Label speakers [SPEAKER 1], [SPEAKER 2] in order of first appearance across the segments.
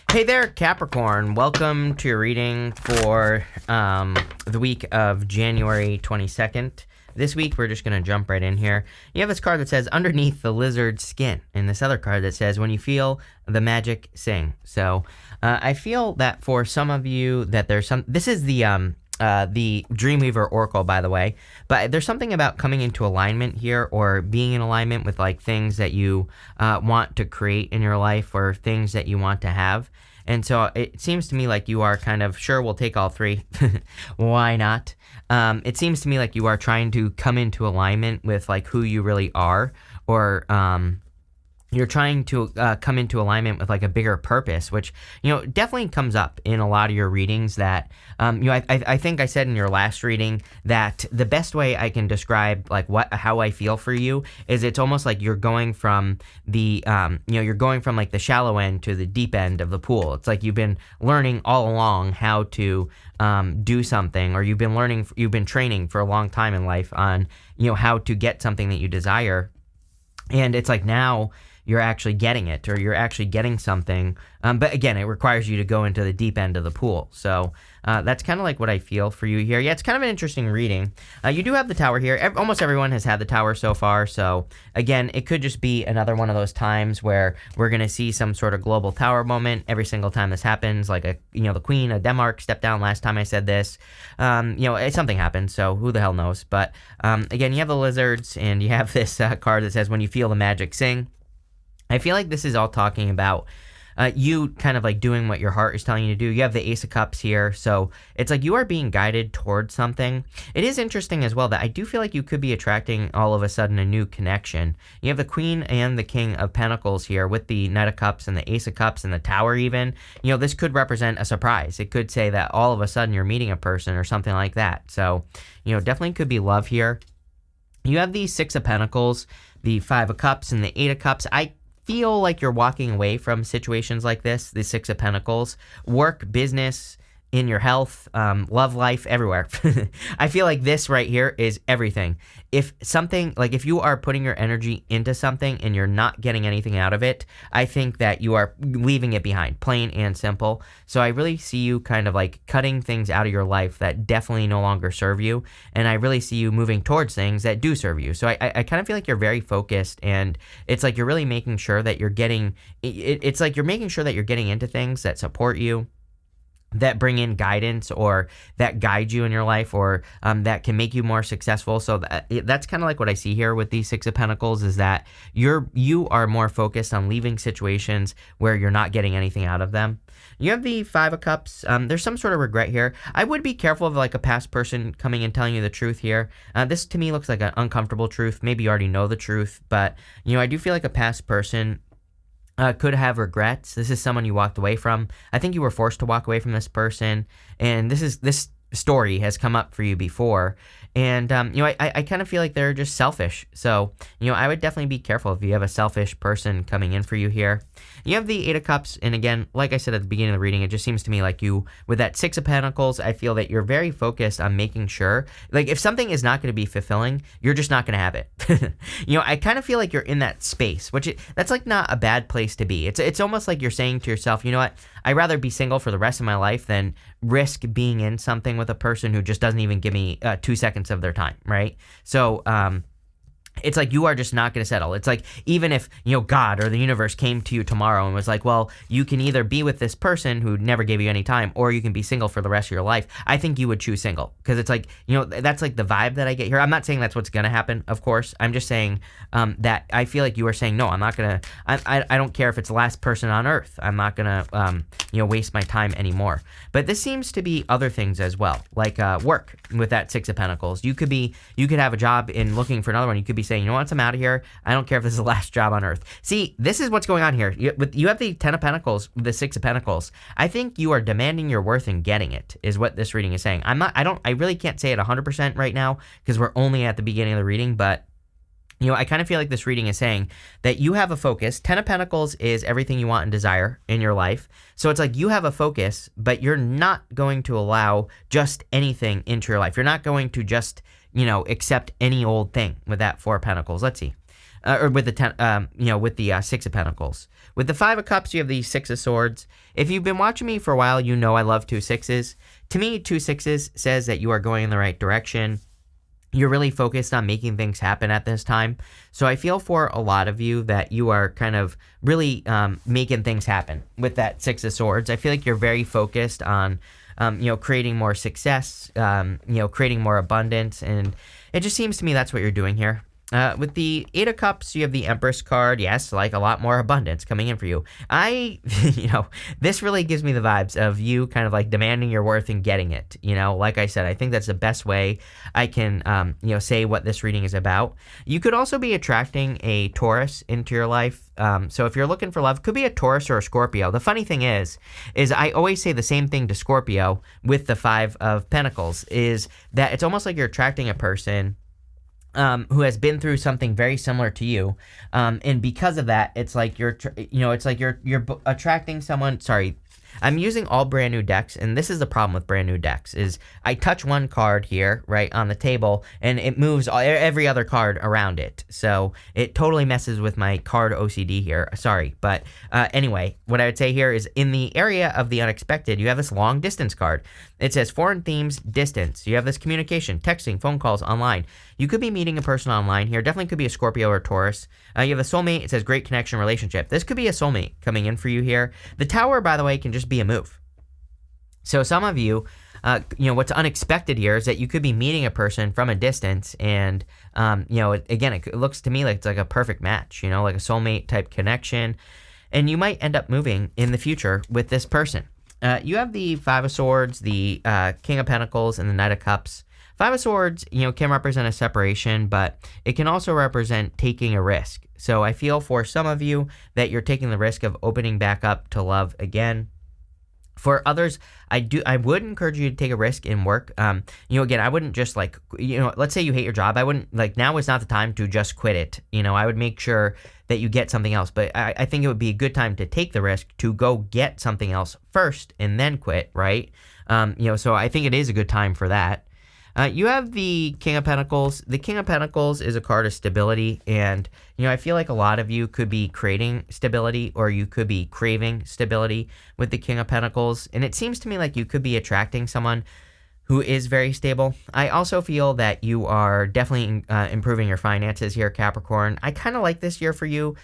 [SPEAKER 1] Hey there, Capricorn. Welcome to your reading for the week of January 22nd. This week, we're just going to jump right in here. You have this card that says, underneath the lizard's skin, and this other card that says, when you feel the magic, sing. So, I feel that for some of you that there's some... This is the Dreamweaver Oracle, by the way. But there's something about coming into alignment here, or being in alignment with like things that you want to create in your life, or things that you want to have. And so it seems to me like you are kind of, sure, we'll take all three. Why not? It seems to me like you are trying to come into alignment with like who you really are, or you're trying to come into alignment with like a bigger purpose, which, definitely comes up in a lot of your readings that, I think I said in your last reading that the best way I can describe like how I feel for you is it's almost like you're going from the, you're going from like the shallow end to the deep end of the pool. It's like you've been learning all along how to do something, or you've been training for a long time in life on, how to get something that you desire. And it's like now you're actually getting it, or you're actually getting something. But again, it requires you to go into the deep end of the pool. So that's kind of like what I feel for you here. Yeah, it's kind of an interesting reading. You do have the tower here. Almost everyone has had the tower so far. So again, it could just be another one of those times where we're going to see some sort of global tower moment every single time this happens. Like the Queen of Denmark stepped down last time I said this. Something happened. So who the hell knows? But again, you have the lizards, and you have this card that says, when you feel the magic, sing. I feel like this is all talking about you kind of like doing what your heart is telling you to do. You have the Ace of Cups here, so it's like you are being guided towards something. It is interesting as well that I do feel like you could be attracting all of a sudden a new connection. You have the Queen and the King of Pentacles here with the Knight of Cups and the Ace of Cups and the Tower even. This could represent a surprise. It could say that all of a sudden you're meeting a person or something like that. So, definitely could be love here. You have the Six of Pentacles, the Five of Cups, and the Eight of Cups. I feel like you're walking away from situations like this, the Six of Pentacles, work, business, in your health, love life, everywhere. I feel like this right here is everything. If you are putting your energy into something and you're not getting anything out of it, I think that you are leaving it behind, plain and simple. So I really see you kind of like cutting things out of your life that definitely no longer serve you. And I really see you moving towards things that do serve you. So I kind of feel like you're very focused, and it's like you're really making sure that you're getting, it's like you're making sure that you're getting into things that support you, that bring in guidance, or that guide you in your life, or that can make you more successful. So that's kind of like what I see here with these Six of Pentacles, is that you are more focused on leaving situations where you're not getting anything out of them. You have the Five of Cups. There's some sort of regret here. I would be careful of like a past person coming and telling you the truth here. This to me looks like an uncomfortable truth. Maybe you already know the truth, but I do feel like a past person could have regrets. This is someone you walked away from. I think you were forced to walk away from this person, and this story has come up for you before. And, I kind of feel like they're just selfish. So, I would definitely be careful if you have a selfish person coming in for you here. You have the Eight of Cups. And again, like I said at the beginning of the reading, it just seems to me like you, with that Six of Pentacles, I feel that you're very focused on making sure, like if something is not going to be fulfilling, you're just not going to have it. I kind of feel like you're in that space, that's like not a bad place to be. It's almost like you're saying to yourself, you know what? I'd rather be single for the rest of my life than risk being in something with a person who just doesn't even give me 2 seconds of their time, right? So, it's like you are just not going to settle. It's like even if, God or the universe came to you tomorrow and was like, well, you can either be with this person who never gave you any time, or you can be single for the rest of your life. I think you would choose single, because it's like, that's like the vibe that I get here. I'm not saying that's what's going to happen, of course. I'm just saying that I feel like you are saying, no, I'm not going to, I don't care if it's the last person on earth. I'm not going to, waste my time anymore. But this seems to be other things as well, like work with that Six of Pentacles. You could have a job in looking for another one. You could be saying, you know what, I'm out of here. I don't care if this is the last job on earth. See, this is what's going on here. You have the Ten of Pentacles, the Six of Pentacles. I think you are demanding your worth and getting it, is what this reading is saying. I really can't say it 100% right now, because we're only at the beginning of the reading, but I kind of feel like this reading is saying that you have a focus. Ten of Pentacles is everything you want and desire in your life. So it's like you have a focus, but you're not going to allow just anything into your life. You're not going to just, accept any old thing with that Four of Pentacles. Let's see. or with the with the Six of Pentacles. With the Five of Cups, you have the Six of Swords. If you've been watching me for a while, you know I love 2 6s. To me, 2 6s says that you are going in the right direction. You're really focused on making things happen at this time. So I feel for a lot of you that you are kind of really making things happen with that Six of Swords. I feel like you're very focused on, creating more success, creating more abundance. And it just seems to me that's what you're doing here. With the Eight of Cups, you have the Empress card. Yes, like a lot more abundance coming in for you. This really gives me the vibes of you kind of like demanding your worth and getting it. Like I said, I think that's the best way I can, say what this reading is about. You could also be attracting a Taurus into your life. So if you're looking for love, could be a Taurus or a Scorpio. The funny thing is I always say the same thing to Scorpio with the Five of Pentacles, is that it's almost like you're attracting a person who has been through something very similar to you, and because of that, it's like you're attracting someone. Sorry, I'm using all brand new decks, and this is the problem with brand new decks, is I touch one card here, right, on the table, and it moves every other card around it. So it totally messes with my card OCD here. Sorry. But anyway, what I would say here is in the area of the unexpected, you have this long distance card. It says foreign themes, distance. You have this communication, texting, phone calls, online. You could be meeting a person online here. Definitely could be a Scorpio or Taurus. You have a soulmate. It says great connection, relationship. This could be a soulmate coming in for you here. The Tower, by the way, can just be a move. So some of you, what's unexpected here is that you could be meeting a person from a distance, and again, it looks to me like it's like a perfect match, like a soulmate type connection, and you might end up moving in the future with this person. You have the Five of Swords, the King of Pentacles, and the Knight of Cups. Five of Swords, can represent a separation, but it can also represent taking a risk. So I feel for some of you that you're taking the risk of opening back up to love again. For others, I would encourage you to take a risk in work. Again, I wouldn't just let's say you hate your job. I wouldn't now is not the time to just quit it. I would make sure that you get something else. But I think it would be a good time to take the risk to go get something else first and then quit, right? So I think it is a good time for that. You have the King of Pentacles. The King of Pentacles is a card of stability, and I feel like a lot of you could be creating stability, or you could be craving stability with the King of Pentacles, and it seems to me like you could be attracting someone who is very stable. I also feel that you are definitely improving your finances here, Capricorn. I kind of like this year for you.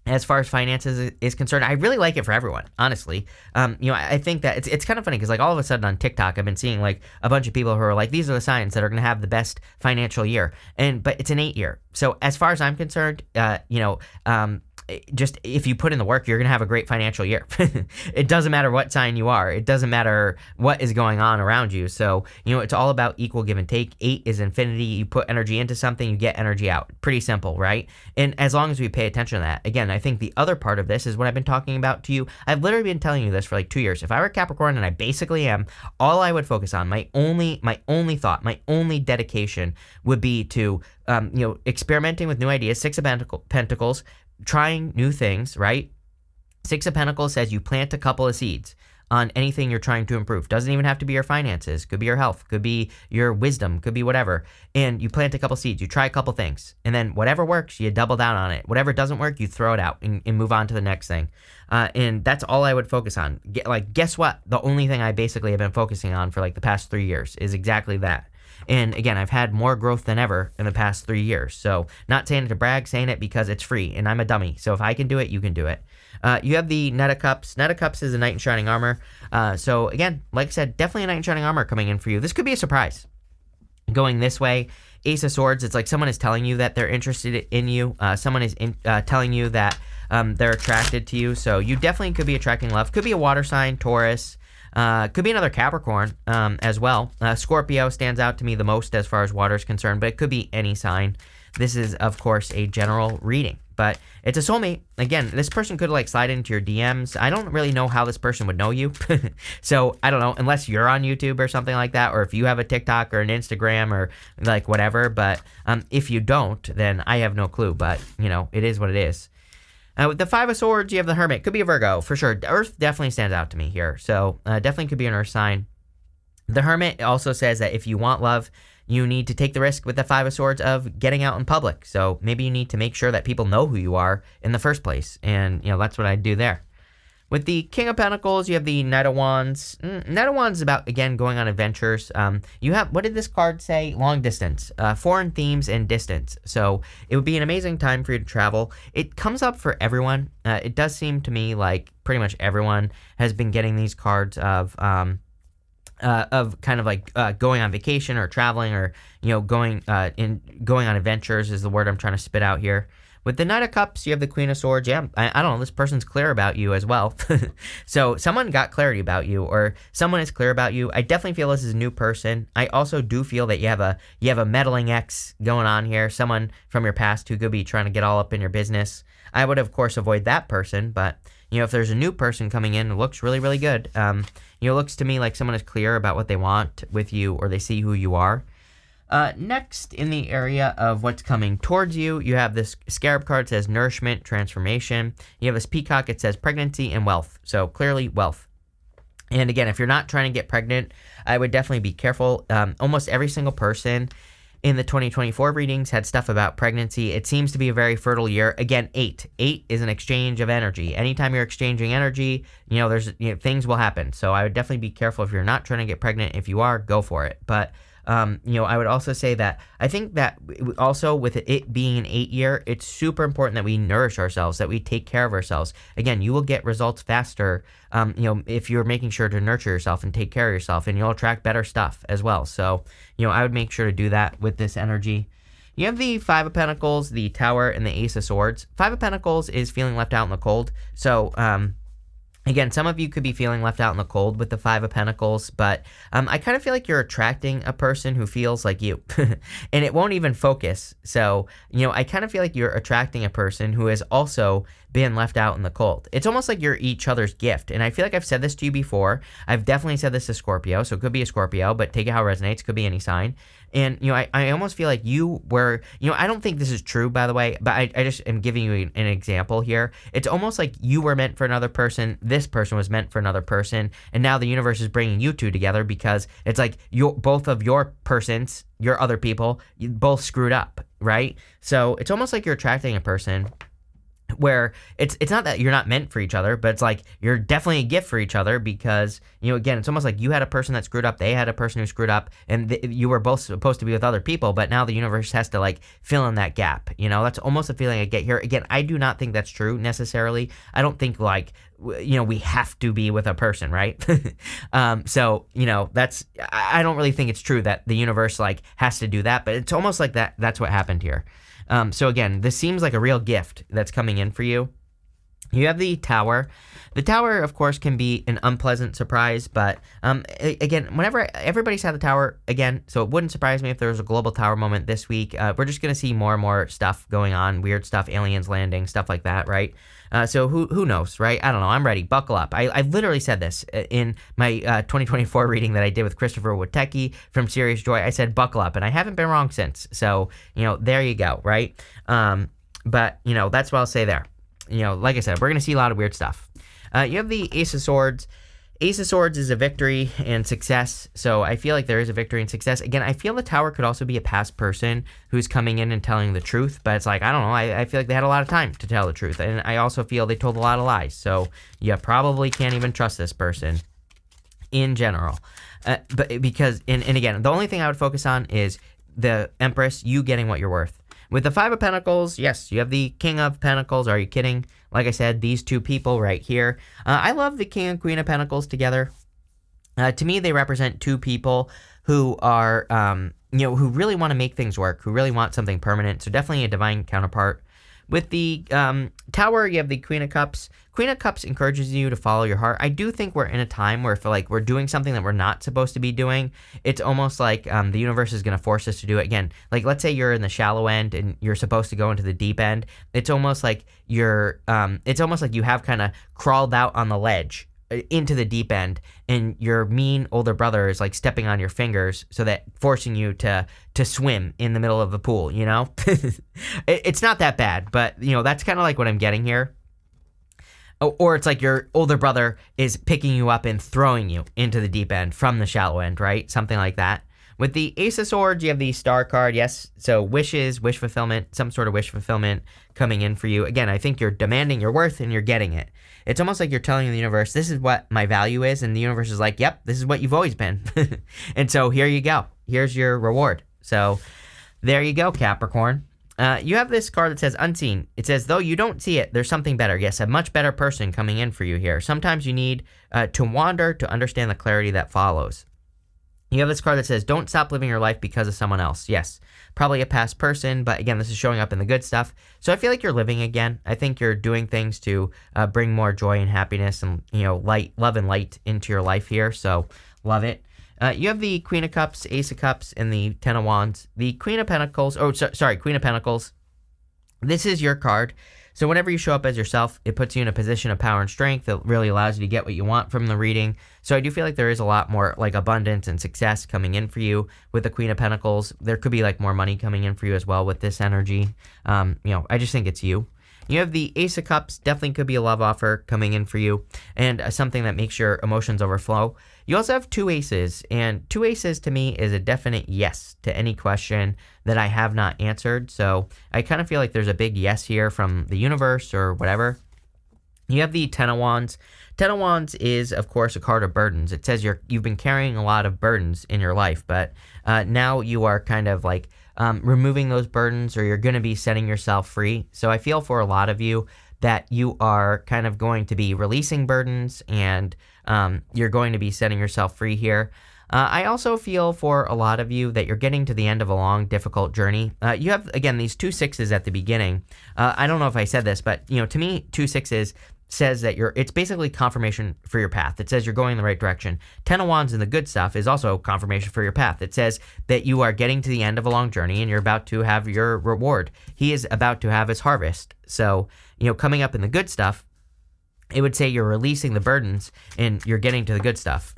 [SPEAKER 1] As far as finances is concerned, I really like it for everyone, honestly. I think that it's kind of funny because all of a sudden on TikTok, I've been seeing a bunch of people who are like, these are the signs that are going to have the best financial year. But it's an 8-year. So as far as I'm concerned, just if you put in the work, you're going to have a great financial year. It doesn't matter what sign you are. It doesn't matter what is going on around you. So, it's all about equal give and take. 8 is infinity. You put energy into something, you get energy out. Pretty simple, right? And as long as we pay attention to that, again, I think the other part of this is what I've been talking about to you. I've literally been telling you this for 2 years. If I were Capricorn, and I basically am, all I would focus on, my only thought, my only dedication would be to, experimenting with new ideas. Six of Pentacles, trying new things, right? Six of Pentacles says you plant a couple of seeds on anything you're trying to improve. Doesn't even have to be your finances. Could be your health. Could be your wisdom. Could be whatever. And you plant a couple seeds. You try a couple things. And then whatever works, you double down on it. Whatever doesn't work, you throw it out and move on to the next thing. And that's all I would focus on. Guess what? The only thing I basically have been focusing on for the past 3 years is exactly that. And again, I've had more growth than ever in the past 3 years. So not saying it to brag, saying it because it's free and I'm a dummy. So if I can do it, you can do it. You have the Knight of Cups. Knight of Cups is a Knight in Shining Armor. So again, like I said, definitely a Knight in Shining Armor coming in for you. This could be a surprise. Going this way, Ace of Swords, it's like someone is telling you that they're interested in you. Someone is telling you that they're attracted to you. So you definitely could be attracting love. Could be a water sign, Taurus. Could be another Capricorn as well. Scorpio stands out to me the most as far as water is concerned, but it could be any sign. This is, of course, a general reading, but it's a soulmate. Again, this person could slide into your DMs. I don't really know how this person would know you. So I don't know, unless you're on YouTube or something like that, or if you have a TikTok or an Instagram or whatever. But if you don't, then I have no clue, but it is what it is. With the Five of Swords, you have the Hermit. Could be a Virgo, for sure. Earth definitely stands out to me here. So definitely could be an Earth sign. The Hermit also says that if you want love, you need to take the risk with the Five of Swords of getting out in public. So maybe you need to make sure that people know who you are in the first place. And, that's what I'd do there. With the King of Pentacles, you have the Knight of Wands. Knight of Wands is about, again, going on adventures. You have, what did this card say? Long distance, foreign themes, and distance. So it would be an amazing time for you to travel. It comes up for everyone. It does seem to me like pretty much everyone has been getting these cards of kind of like going on vacation or traveling or, going on adventures is the word I'm trying to spit out here. With the Knight of Cups, you have the Queen of Swords. Yeah, I don't know. This person's clear about you as well. So someone got clarity about you, or someone is clear about you. I definitely feel this is a new person. I also do feel that you have a meddling ex going on here. Someone from your past who could be trying to get all up in your business. I would, of course, avoid that person. But, if there's a new person coming in, it looks really, really good. It looks to me like someone is clear about what they want with you, or they see who you are. Next, in the area of what's coming towards you, you have this Scarab card that says nourishment, transformation. You have this Peacock, it says pregnancy and wealth. So clearly wealth. And again, if you're not trying to get pregnant, I would definitely be careful. Almost every single person in the 2024 readings had stuff about pregnancy. It seems to be a very fertile year. Again, 8. 8 is an exchange of energy. Anytime you're exchanging energy, there's things will happen. So I would definitely be careful if you're not trying to get pregnant. If you are, go for it. But I would also say that I think that also with it being an 8 year, it's super important that we nourish ourselves, that we take care of ourselves. Again, you will get results faster, if you're making sure to nurture yourself and take care of yourself, and you'll attract better stuff as well. So, I would make sure to do that with this energy. You have the Five of Pentacles, the Tower, and the Ace of Swords. Five of Pentacles is feeling left out in the cold. So, again, some of you could be feeling left out in the cold with the Five of Pentacles, but I kind of feel like you're attracting a person who feels like you, and it won't even focus. So, I kind of feel like you're attracting a person who has also been left out in the cold. It's almost like you're each other's gift, and I feel like I've said this to you before. I've definitely said this to Scorpio, so it could be a Scorpio, but take it how it resonates. Could be any sign. And, I almost feel like you were, I don't think this is true, by the way, but I just am giving you an example here. It's almost like you were meant for another person, this person was meant for another person, and now the universe is bringing you two together because it's like both of your persons, your other people, you both screwed up, right? So it's almost like you're attracting a person where it's not that you're not meant for each other, but it's like you're definitely a gift for each other because, again, it's almost like you had a person that screwed up, they had a person who screwed up, and you were both supposed to be with other people, but now the universe has to, like, fill in that gap. That's almost a feeling I get here. Again, I do not think that's true necessarily. I don't think, like, we have to be with a person, right? So, I don't really think it's true that the universe, like, has to do that, but it's almost like that's what happened here. So again, this seems like a real gift that's coming in for you. You have the Tower. The Tower, of course, can be an unpleasant surprise, but again, whenever everybody's had the Tower, again, so it wouldn't surprise me if there was a global Tower moment this week. We're just going to see more and more stuff going on, weird stuff, aliens landing, stuff like that, right? So who knows, right? I don't know. I'm ready. Buckle up. I literally said this in my 2024 reading that I did with Christopher Witecki from Serious Joy. I said buckle up, and I haven't been wrong since. So, there you go, right? But, that's what I'll say there. Like I said, we're going to see a lot of weird stuff. You have the Ace of Swords. Ace of Swords is a victory and success, so I feel like there is a victory and success. Again, I feel the Tower could also be a past person who's coming in and telling the truth, but it's like, I don't know, I feel like they had a lot of time to tell the truth, and I also feel they told a lot of lies, so you probably can't even trust this person in general. But because, and again, the only thing I would focus on is the Empress, you getting what you're worth. With the Five of Pentacles, yes, you have the King of Pentacles. Are you kidding? Like I said, these two people right here. I love the King and Queen of Pentacles together. To me, they represent two people who are, who really want to make things work, who really want something permanent. So definitely a divine counterpart. With the Tower, you have the Queen of Cups. Queen of Cups encourages you to follow your heart. I do think we're in a time where if we're doing something that we're not supposed to be doing, it's almost like the universe is going to force us to do it again. Like, let's say you're in the shallow end and you're supposed to go into the deep end. It's almost like you have kind of crawled out on the ledge into the deep end, and your mean older brother is like stepping on your fingers, so that forcing you to swim in the middle of the pool. It's not that bad, but that's kind of like what I'm getting here. Or it's like your older brother is picking you up and throwing you into the deep end from the shallow end, right? Something like that. With the Ace of Swords, you have the Star card. Yes, so wishes, wish fulfillment, some sort of wish fulfillment coming in for you. Again, I think you're demanding your worth and you're getting it. It's almost like you're telling the universe, this is what my value is, and the universe is like, yep, this is what you've always been. And so here you go. Here's your reward. So there you go, Capricorn. You have this card that says unseen. It says, though you don't see it, there's something better. Yes, a much better person coming in for you here. Sometimes you need to wander to understand the clarity that follows. You have this card that says, don't stop living your life because of someone else. Yes, probably a past person, but again, this is showing up in the good stuff. So I feel like you're living again. I think you're doing things to bring more joy and happiness and, love and light into your life here. So love it. You have the Queen of Cups, Ace of Cups, and the Ten of Wands. The Queen of Pentacles, Queen of Pentacles. This is your card. So whenever you show up as yourself, it puts you in a position of power and strength that really allows you to get what you want from the reading. So I do feel like there is a lot more like abundance and success coming in for you with the Queen of Pentacles. There could be like more money coming in for you as well with this energy. I just think it's you. You have the Ace of Cups, definitely could be a love offer coming in for you, and something that makes your emotions overflow. You also have two aces, and two aces to me is a definite yes to any question that I have not answered. So I kind of feel like there's a big yes here from the universe or whatever. You have the Ten of Wands. Ten of Wands is, of course, a card of burdens. It says you've been carrying a lot of burdens in your life, but now you are kind of like removing those burdens, or you're going to be setting yourself free. So I feel for a lot of you that you are kind of going to be releasing burdens, and you're going to be setting yourself free here. I also feel for a lot of you that you're getting to the end of a long, difficult journey. You have, again, these 2 6s at the beginning. I don't know if I said this, but to me, 2 6s says that it's basically confirmation for your path. It says you're going in the right direction. Ten of Wands and the good stuff is also confirmation for your path. It says that you are getting to the end of a long journey and you're about to have your reward. He is about to have his harvest. So, coming up in the good stuff, it would say you're releasing the burdens and you're getting to the good stuff.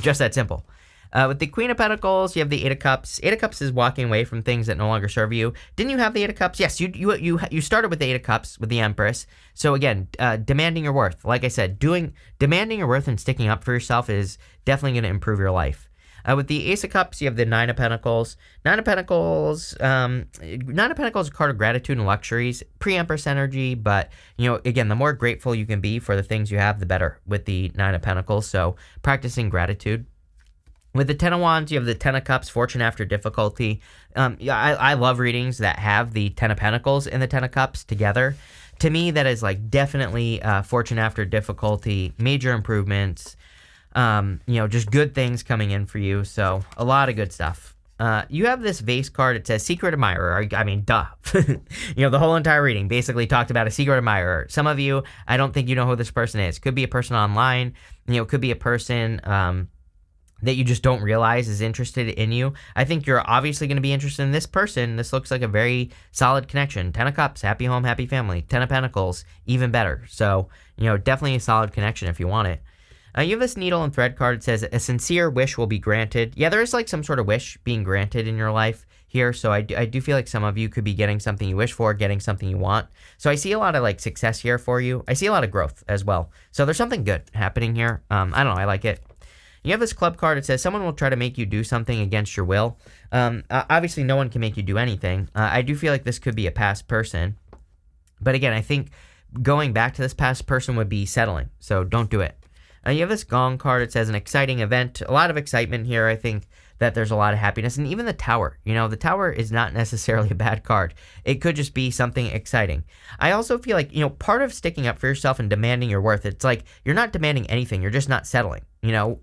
[SPEAKER 1] Just that simple. With the Queen of Pentacles, you have the Eight of Cups. Eight of Cups is walking away from things that no longer serve you. Didn't you have the Eight of Cups? Yes, you started with the Eight of Cups with the Empress. So again, demanding your worth. Like I said, demanding your worth and sticking up for yourself is definitely going to improve your life. With the Ace of Cups, you have the Nine of Pentacles. Nine of Pentacles is a card of gratitude and luxuries, pre-Empress energy, but, again, the more grateful you can be for the things you have, the better with the Nine of Pentacles, so practicing gratitude. With the Ten of Wands, you have the Ten of Cups, fortune after difficulty. I love readings that have the Ten of Pentacles and the Ten of Cups together. To me, that is like definitely fortune after difficulty, major improvements, just good things coming in for you. So a lot of good stuff. You have this vase card. It says secret admirer. I mean, duh. The whole entire reading basically talked about a secret admirer. Some of you, I don't think you know who this person is. Could be a person online. Could be a person that you just don't realize is interested in you. I think you're obviously going to be interested in this person. This looks like a very solid connection. Ten of Cups, happy home, happy family. Ten of Pentacles, even better. So, definitely a solid connection if you want it. You have this needle and thread card. It says a sincere wish will be granted. Yeah, there is like some sort of wish being granted in your life here. So I do feel like some of you could be getting something you wish for, getting something you want. So I see a lot of like success here for you. I see a lot of growth as well. So there's something good happening here. I don't know. I like it. You have this club card. It says someone will try to make you do something against your will. Obviously, no one can make you do anything. I do feel like this could be a past person. But again, I think going back to this past person would be settling. So don't do it. You have this gong card. It says an exciting event. A lot of excitement here. I think that there's a lot of happiness. And even the tower. The tower is not necessarily a bad card. It could just be something exciting. I also feel like, part of sticking up for yourself and demanding your worth, it's like you're not demanding anything. You're just not settling.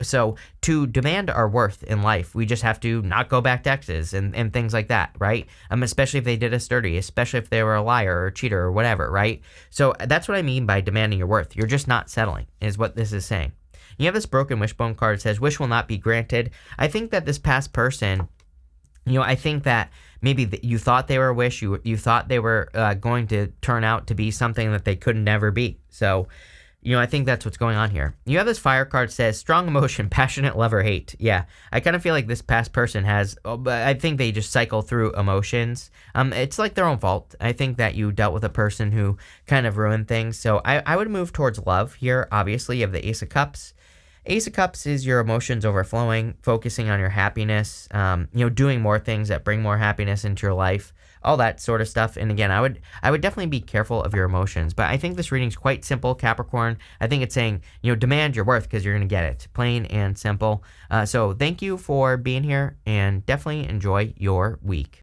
[SPEAKER 1] So to demand our worth in life, we just have to not go back to exes and things like that, right? Especially if they did us dirty, especially if they were a liar or a cheater or whatever, right? So that's what I mean by demanding your worth. You're just not settling, is what this is saying. You have this broken wishbone card. It says wish will not be granted. I think that this past person, I think that maybe you thought they were a wish. You thought they were going to turn out to be something that they could never be. So, I think that's what's going on here. You have this fire card that says strong emotion, passionate love or hate. Yeah, I kind of feel like this past person has, I think they just cycle through emotions. It's like their own fault. I think that you dealt with a person who kind of ruined things. So I would move towards love here. Obviously, you have the Ace of Cups. Ace of Cups is your emotions overflowing, focusing on your happiness, doing more things that bring more happiness into your life, all that sort of stuff. And again, I would definitely be careful of your emotions. But I think this reading's quite simple, Capricorn. I think it's saying, demand your worth because you're going to get it. Plain and simple. So thank you for being here and definitely enjoy your week.